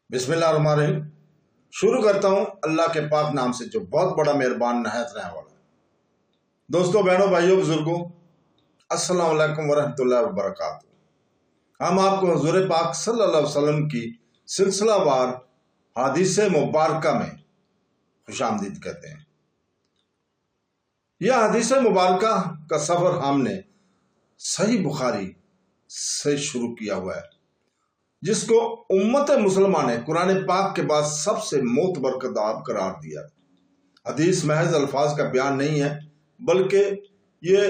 बिस्मिल्लाहिर्रहमानिर्रहीम। शुरू करता हूँ अल्लाह के पाक नाम से जो बहुत बड़ा मेहरबान नहायत रहने वाला है। दोस्तों, बहनों, भाइयों, बुजुर्गों, अस्सलाम वालेकुम वरहमतुल्लाहि वबरकातुहू। हम आपको हुज़ूर पाक सल्लल्लाहु अलैहि वसल्लम की सिलसिलावार हदीस मुबारका में खुशामदीद कहते हैं। यह हदीस मुबारका का सफ़र हमने सही बुखारी से शुरू किया हुआ है, जिसको उम्मत मुसलमान ने कुरान पाक के बाद सबसे मोतबर किताब करार दिया। हदीस महज अल्फाज का बयान नहीं है, बल्कि ये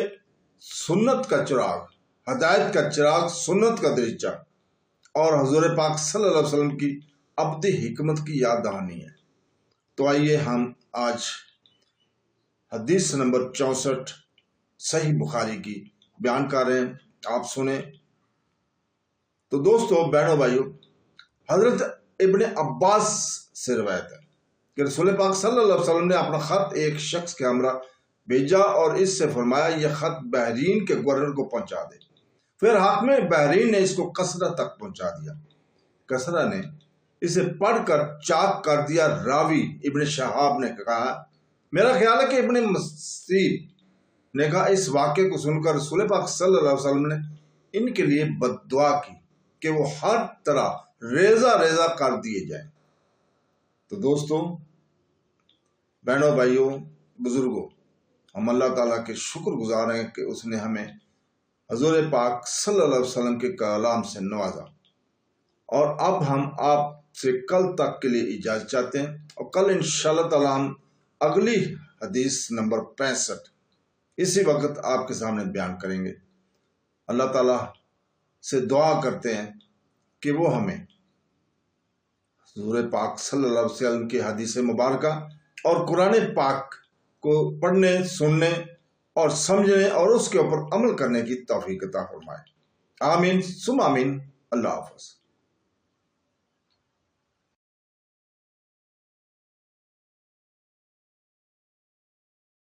सुन्नत का चिराग, हदायत का चिराग, सुन्नत का दरीचा और हुज़ूर पाक सल्लल्लाहु अलैहि वसल्लम की अब्दी हिकमत की याद दहानी है। तो आइए हम आज हदीस नंबर 64 सही बुखारी की बयान कर रहे हैं, आप सुने। तो दोस्तों, बहनों, भाइयों, हजरत इब्ने अब्बास से रवायत है कि रसूल पाक सल्लल्लाहु अलैहि वसल्लम ने अपना खत एक शख्स के हमरा भेजा और इससे फरमाया, यह खत बहरीन के गवर्नर को पहुंचा दे। फिर हाकिम बहरीन ने इसको कसरा तक पहुंचा दिया। कसरा ने इसे पढ़कर चाक कर दिया। रावी इब्ने शहाब ने कहा, मेरा ख्याल है कि इब्ने मसीह ने कहा, इस वाक्य को सुनकर रसूल पाक सल्लल्लाहु अलैहि वसल्लम ने इनके लिए बद्दुआ की कि वो हर तरह रेजा रेजा कर दिए जाएं। तो दोस्तों, बहनों, भाइयों, बुजुर्गों, हम अल्लाह ताला के शुक्रगुजार हैं कि उसने हमें हुज़ूर पाक सल्लल्लाहु अलैहि वसल्लम के कलाम से नवाजा। और अब हम आपसे कल तक के लिए इजाज़त चाहते हैं, और कल इंशाअल्लाह ताला हम अगली हदीस नंबर 65 इसी वक्त आपके सामने बयान करेंगे। अल्लाह ताला से दुआ करते हैं कि वो हमें हुज़ूर पाक सल्लल्लाहु अलैहि वसल्लम की हदीस मुबारका और कुरान पाक को पढ़ने, सुनने और समझने और उसके ऊपर अमल करने की तौफीक अता फरमाए। आमीन सुम आमीन। अल्लाह हाफ़िज़।